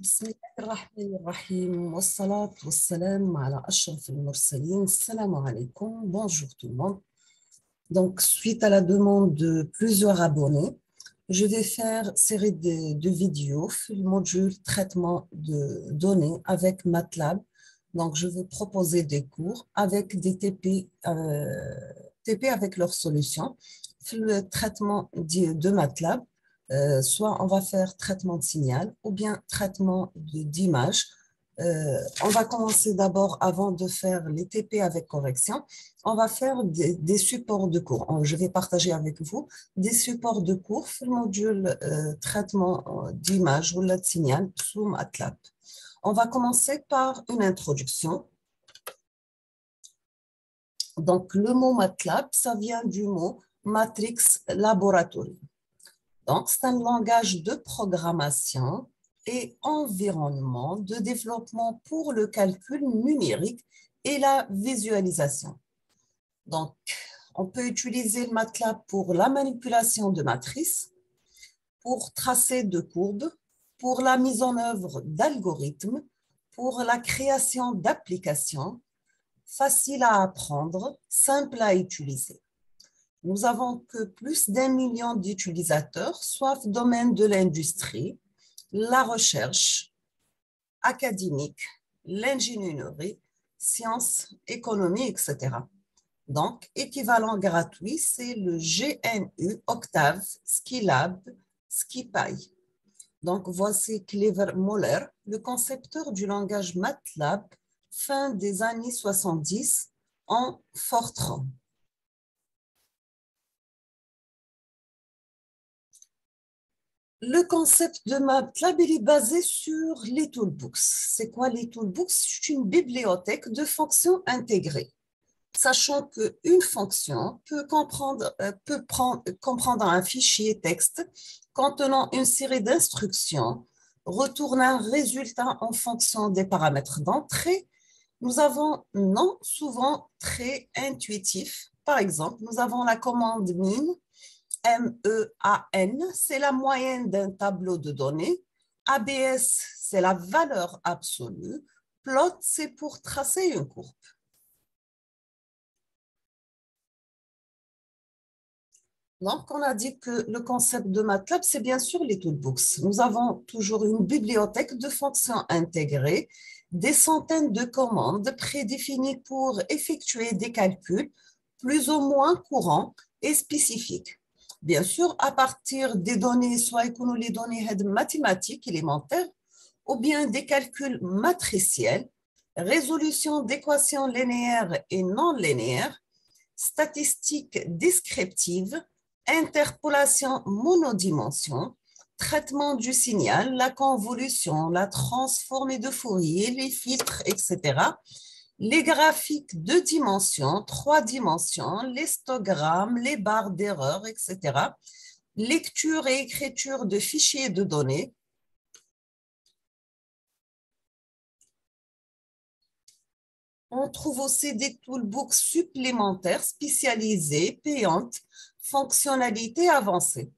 بسم الله الرحمن الرحيم والصلاة والسلام على أشرف المرسلين. Salam alaikum, bonjour tout le monde. Donc, suite à la demande de plusieurs abonnés, je vais faire série de vidéos sur le module traitement de données avec MATLAB. Donc, je vais proposer des cours avec des TP avec leurs solutions. Sur le traitement de MATLAB, soit on va faire traitement de signal ou bien traitement d'image. On va commencer d'abord, avant de faire les TP avec correction, on va faire des supports de cours. Je vais partager avec vous des supports de cours sur le module traitement d'image ou de signal sous MATLAB. On va commencer par une introduction. Donc, le mot MATLAB, ça vient du mot Matrix Laboratory. Donc, c'est un langage de programmation et environnement de développement pour le calcul numérique et la visualisation. Donc, on peut utiliser le MATLAB pour la manipulation de matrices, pour tracer de courbes, pour la mise en œuvre d'algorithmes, pour la création d'applications, facile à apprendre, simple à utiliser. Nous avons que plus d'1 million d'utilisateurs, soit domaine de l'industrie, la recherche académique, l'ingénierie, sciences, économie, etc. Donc, équivalent gratuit, c'est le GNU, Octave, Skylab, SkiPy. Donc, voici Clever Moller, le concepteur du langage MATLAB, fin des années 70 en Fortran. Le concept de MATLAB il est basé sur les toolbooks. C'est quoi les toolbooks? C'est une bibliothèque de fonctions intégrées. Sachant qu'une fonction peut comprendre un fichier texte contenant une série d'instructions, retourne un résultat en fonction des paramètres d'entrée. Nous avons non souvent très intuitifs. Par exemple, nous avons la commande min, MEAN, c'est la moyenne d'un tableau de données. ABS, c'est la valeur absolue. Plot, c'est pour tracer une courbe. Donc, on a dit que le concept de MATLAB, c'est bien sûr les toolbooks. Nous avons toujours une bibliothèque de fonctions intégrées, des centaines de commandes prédéfinies pour effectuer des calculs plus ou moins courants et spécifiques. Bien sûr, à partir des données, soit les données mathématiques élémentaires, ou bien des calculs matriciels, résolution d'équations linéaires et non linéaires, statistiques descriptives, interpolation monodimension, traitement du signal, la convolution, la transformée de Fourier, les filtres, etc., les graphiques 2 dimensions, 3 dimensions, l'histogrammes, les barres d'erreur, etc., lecture et écriture de fichiers de données, on trouve aussi des toolbooks supplémentaires spécialisés, payantes, fonctionnalités avancées.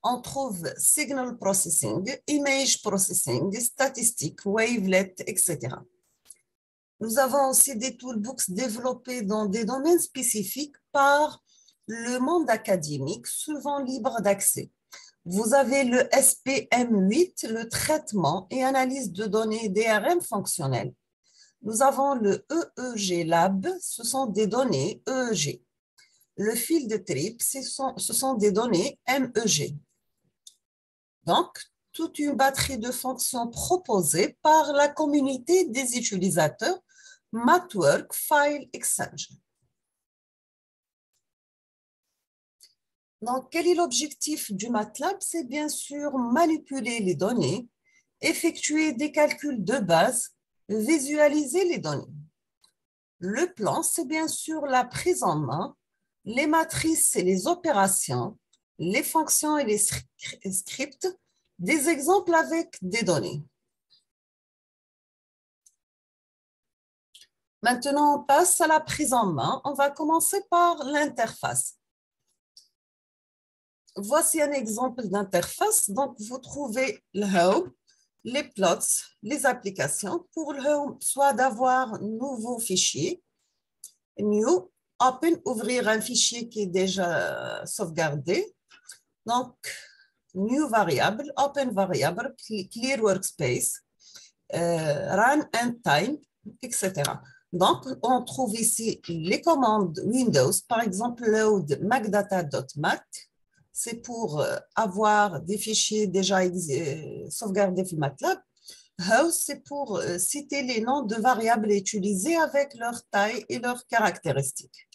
On trouve Signal Processing, Image Processing, Statistiques, Wavelet, etc. Nous avons aussi des toolbooks développés dans des domaines spécifiques par le monde académique, souvent libre d'accès. Vous avez le SPM8, le traitement et analyse de données DRM fonctionnelles. Nous avons le EEG Lab, ce sont des données EEG. Le field trip, ce sont des données MEG. Donc, toute une batterie de fonctions proposées par la communauté des utilisateurs MathWork File Exchange. Donc, quel est l'objectif du MATLAB? C'est bien sûr manipuler les données, effectuer des calculs de base, visualiser les données. Le plan, c'est bien sûr la prise en main. Les matrices, c'est les opérations, les fonctions et les scripts, des exemples avec des données. Maintenant, on passe à la prise en main. On va commencer par l'interface. Voici un exemple d'interface. Donc, vous trouvez le home, les plots, les applications, pour soit d'avoir nouveau fichier, new, open, ouvrir un fichier qui est déjà sauvegardé. Donc, new variable, open variable, clear workspace, run and time, etc. Donc, on trouve ici les commandes Windows, par exemple, load macdata.mat, c'est pour avoir des fichiers déjà sauvegardés sur MATLAB. House, c'est pour citer les noms de variables utilisées avec leur taille et leurs caractéristiques.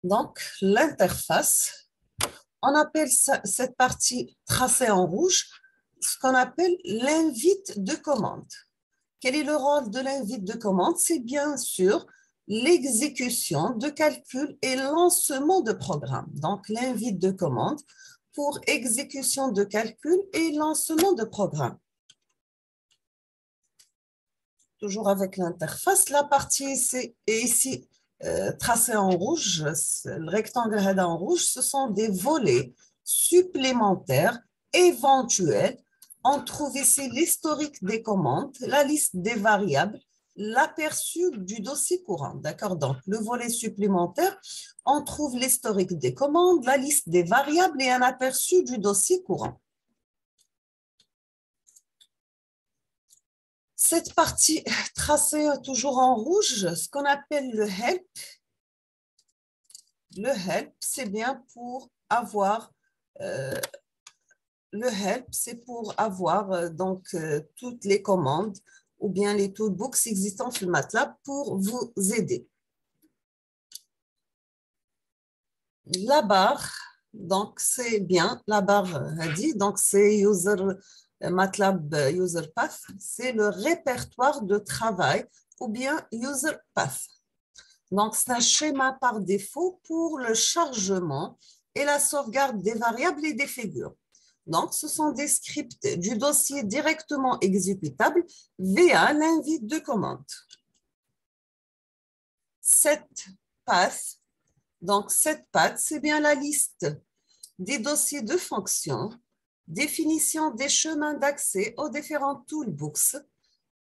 Donc, l'interface, on appelle cette partie tracée en rouge ce qu'on appelle l'invite de commande. Quel est le rôle de l'invite de commande? C'est bien sûr l'exécution de calcul et lancement de programme. Donc, l'invite de commande pour exécution de calcul et lancement de programme. Toujours avec l'interface, la partie est ici tracée en rouge, le rectangle en rouge, ce sont des volets supplémentaires éventuels. On trouve ici l'historique des commandes, la liste des variables, l'aperçu du dossier courant. D'accord? Donc, le volet supplémentaire, on trouve l'historique des commandes, la liste des variables et un aperçu du dossier courant. Cette partie tracée toujours en rouge, ce qu'on appelle le help. Le help, c'est bien pour avoir toutes les commandes ou bien les toolbooks existants sur MATLAB pour vous aider. La barre, donc c'est bien, la barre a dit, donc c'est MATLAB User Path, c'est le répertoire de travail ou bien User Path. Donc, c'est un schéma par défaut pour le chargement et la sauvegarde des variables et des figures. Donc, ce sont des scripts du dossier directement exécutables via l'invite de commande. Cette path, c'est bien la liste des dossiers de fonctions, définition des chemins d'accès aux différents toolbooks,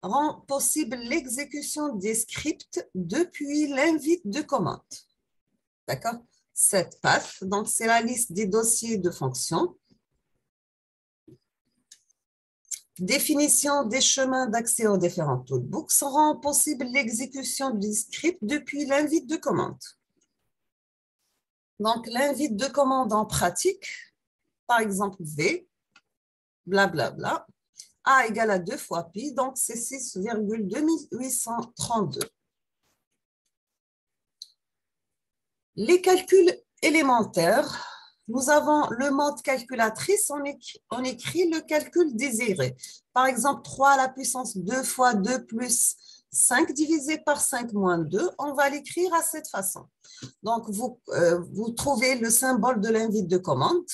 rend possible l'exécution des scripts depuis l'invite de commande. D'accord? Cette path, donc c'est la liste des dossiers de fonctions. Définition des chemins d'accès aux différents toolbooks rend possible l'exécution du script depuis l'invite de commande. Donc, l'invite de commande en pratique, par exemple V, blablabla, A égale à 2 fois pi, donc c'est 6,2832. Les calculs élémentaires, nous avons le mode calculatrice, on écrit le calcul désiré. Par exemple, 3 à la puissance 2 fois 2 plus 5 divisé par 5 moins 2, on va l'écrire à cette façon. Donc, vous trouvez le symbole de l'invite de commande.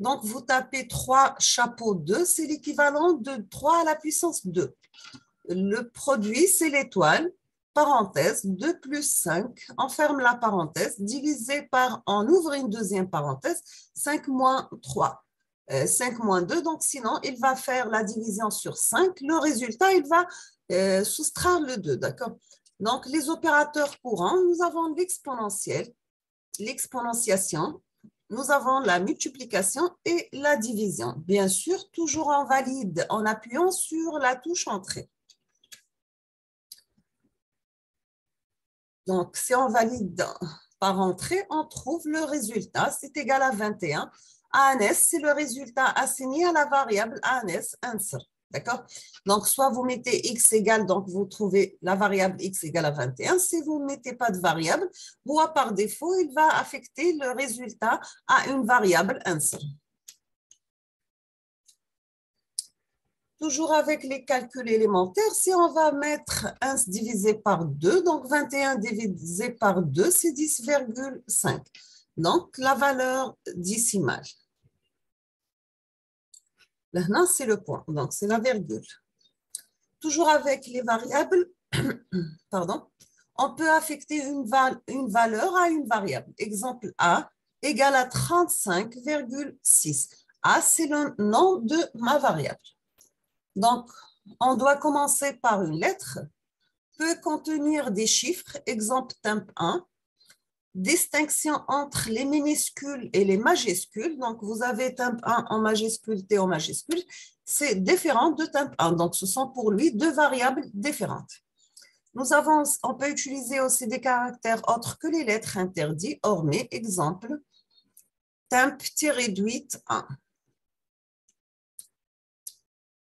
Donc, vous tapez 3 chapeau 2, c'est l'équivalent de 3 à la puissance 2. Le produit, c'est l'étoile, parenthèse, 2 plus 5, on ferme la parenthèse, divisé par, on ouvre une deuxième parenthèse, 5 moins 3. 5 moins 2, donc sinon, il va faire la division sur 5. Le résultat, il va soustraire le 2, d'accord? Donc, les opérateurs courants, nous avons l'exponentielle, l'exponentiation, nous avons la multiplication et la division. Bien sûr, toujours en valide en appuyant sur la touche entrée. Donc, si on valide par entrée, on trouve le résultat, c'est égal à 21. ANS, c'est le résultat assigné à la variable ANS, answer. D'accord? Donc, soit vous mettez x égale, donc vous trouvez la variable x égale à 21. Si vous ne mettez pas de variable, voie par défaut, il va affecter le résultat à une variable answer. Toujours avec les calculs élémentaires, si on va mettre 1 divisé par 2, donc 21 divisé par 2, c'est 10,5. Donc, la valeur décimale. Maintenant, c'est le point, donc c'est la virgule. Toujours avec les variables, pardon, on peut affecter une valeur à une variable. Exemple A, égale à 35,6. A, c'est le nom de ma variable. Donc, on doit commencer par une lettre, peut contenir des chiffres, exemple temp 1, distinction entre les minuscules et les majuscules. Donc, vous avez temp 1 en majuscule, T en majuscule. C'est différent de temp 1. Donc, ce sont pour lui deux variables différentes. On peut utiliser aussi des caractères autres que les lettres interdits, hormis, exemple, temp-8 1.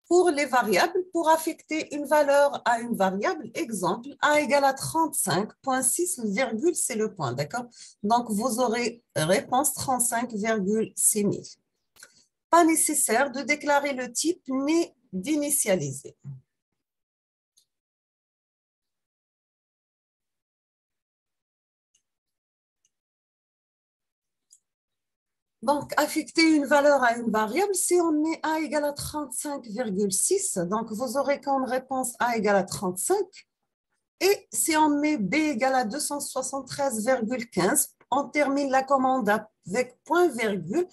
Pour les variables, pour affecter une valeur à une variable, exemple, A égale à 35,6, virgule, c'est le point, d'accord? Donc, vous aurez réponse 35,6 000. Pas nécessaire de déclarer le type ni d'initialiser. Donc, affecter une valeur à une variable, si on met A égale à 35,6, donc vous aurez comme réponse A égale à 35. Et si on met B égale à 273,15, on termine la commande avec point-virgule,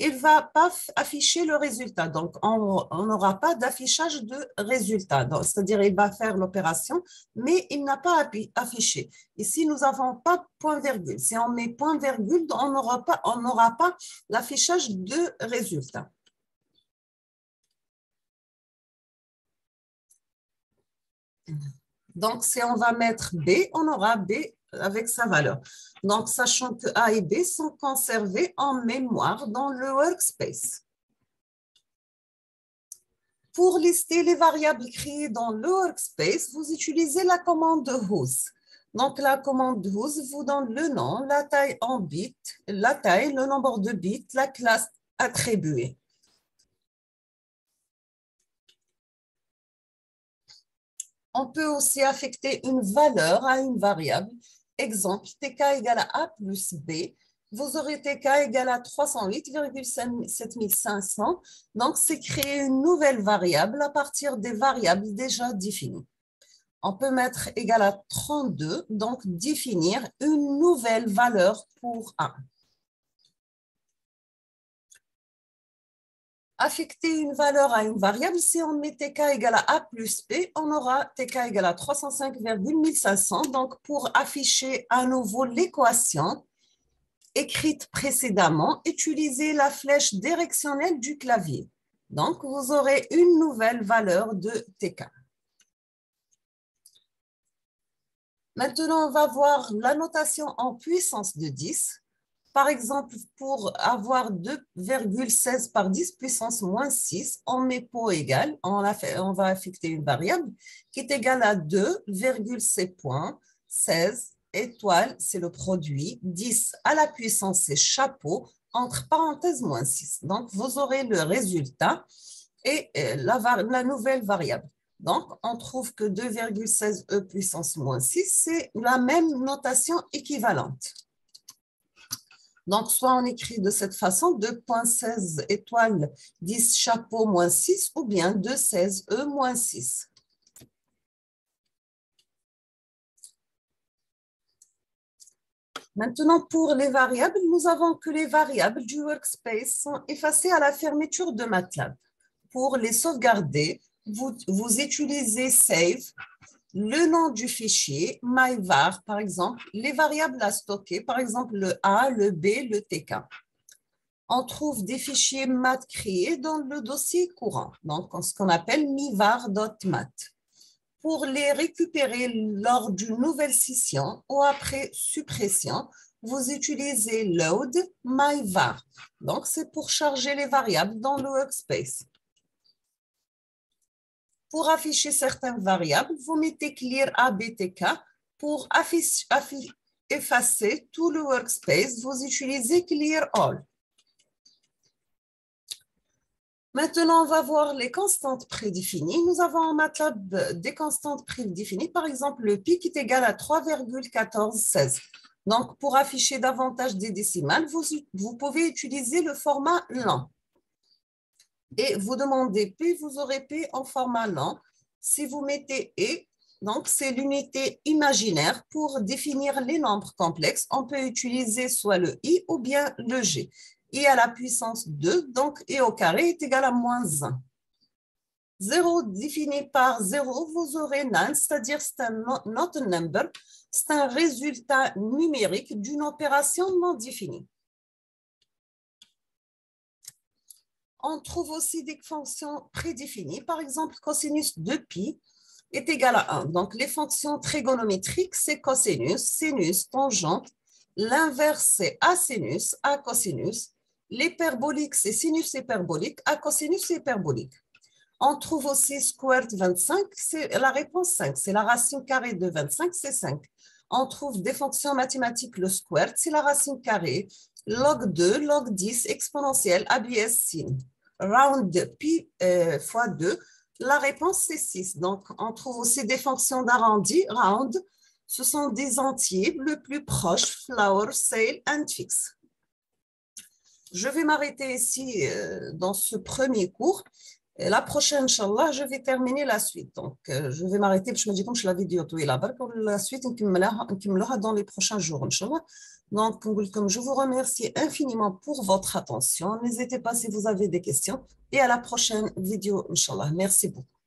il ne va pas afficher le résultat. Donc, on n'aura pas d'affichage de résultat. C'est-à-dire, il va faire l'opération, mais il n'a pas affiché. Ici, nous n'avons pas point-virgule. Si on met point-virgule, on n'aura pas l'affichage de résultat. Donc, si on va mettre B, on aura B avec sa valeur. Donc, sachant que A et B sont conservés en mémoire dans le workspace. Pour lister les variables créées dans le workspace, vous utilisez la commande whos. Donc, la commande whos vous donne le nom, la taille en bits, la taille, le nombre de bits, la classe attribuée. On peut aussi affecter une valeur à une variable. Exemple, tk égale à A plus B. Vous aurez tk égale à 308,7500. Donc, c'est créer une nouvelle variable à partir des variables déjà définies. On peut mettre égal à 32, donc définir une nouvelle valeur pour A. Affecter une valeur à une variable, si on met tk égale à A plus B, on aura tk égale à 305,1500. Donc, pour afficher à nouveau l'équation écrite précédemment, utilisez la flèche directionnelle du clavier. Donc, vous aurez une nouvelle valeur de tk. Maintenant, on va voir la notation en puissance de 10. Par exemple, pour avoir 2,16 par 10 puissance moins 6, on met pot égal, on va affecter une variable qui est égale à 2,16 étoile, c'est le produit, 10 à la puissance, c'est chapeau, entre parenthèses moins 6. Donc, vous aurez le résultat et la nouvelle variable. Donc, on trouve que 2,16 e puissance moins 6, c'est la même notation équivalente. Donc, soit on écrit de cette façon 2,16 étoile 10 chapeau moins 6 ou bien 2,16 e moins 6. Maintenant, pour les variables, nous avons que les variables du workspace sont effacées à la fermeture de MATLAB. Pour les sauvegarder, vous utilisez save, le nom du fichier, myvar, par exemple, les variables à stocker, par exemple le A, le B, le TK. On trouve des fichiers math créés dans le dossier courant, donc ce qu'on appelle myvar.mat. Pour les récupérer lors d'une nouvelle session ou après suppression, vous utilisez load myvar. Donc, c'est pour charger les variables dans le workspace. Pour afficher certaines variables, vous mettez clear ABTK. Pour effacer tout le workspace, vous utilisez clear all. Maintenant, on va voir les constantes prédéfinies. Nous avons en MATLAB des constantes prédéfinies. Par exemple, le pi qui est égal à 3,1416. Donc, pour afficher davantage des décimales, vous pouvez utiliser le format lent. Et vous demandez P, vous aurez P en format lent. Si vous mettez E, Donc, c'est l'unité imaginaire pour définir les nombres complexes. On peut utiliser soit le i ou bien le g. I à la puissance 2, donc i au carré est égal à moins 1. 0 défini par 0, vous aurez none, c'est-à-dire c'est un not a number, c'est un résultat numérique d'une opération non définie. On trouve aussi des fonctions prédéfinies, par exemple cosinus de pi est égal à 1. Donc, les fonctions trigonométriques, c'est cosinus, sinus, tangente. L'inverse, c'est asinus, acosinus. L'hyperbolique, c'est sinus hyperbolique, acosinus hyperbolique. On trouve aussi squared 25, c'est la réponse 5. C'est la racine carrée de 25, c'est 5. On trouve des fonctions mathématiques, le squared, c'est la racine carrée. Log 2, log 10, exponentielle, ABS sin. Round pi fois 2, la réponse c'est 6. Donc, on trouve aussi des fonctions d'arrondi, round. Ce sont des entiers le plus proches, flower, sale, and fix. Je vais m'arrêter ici dans ce premier cours. Et la prochaine, Inch'Allah, je vais terminer la suite. Donc, je vais m'arrêter parce que je me dis comme je la vidéo pour la suite, on me l'aura dans les prochains jours, Inch'Allah. Donc, comme je vous remercie infiniment pour votre attention. N'hésitez pas si vous avez des questions. Et à la prochaine vidéo, Inch'Allah. Merci beaucoup.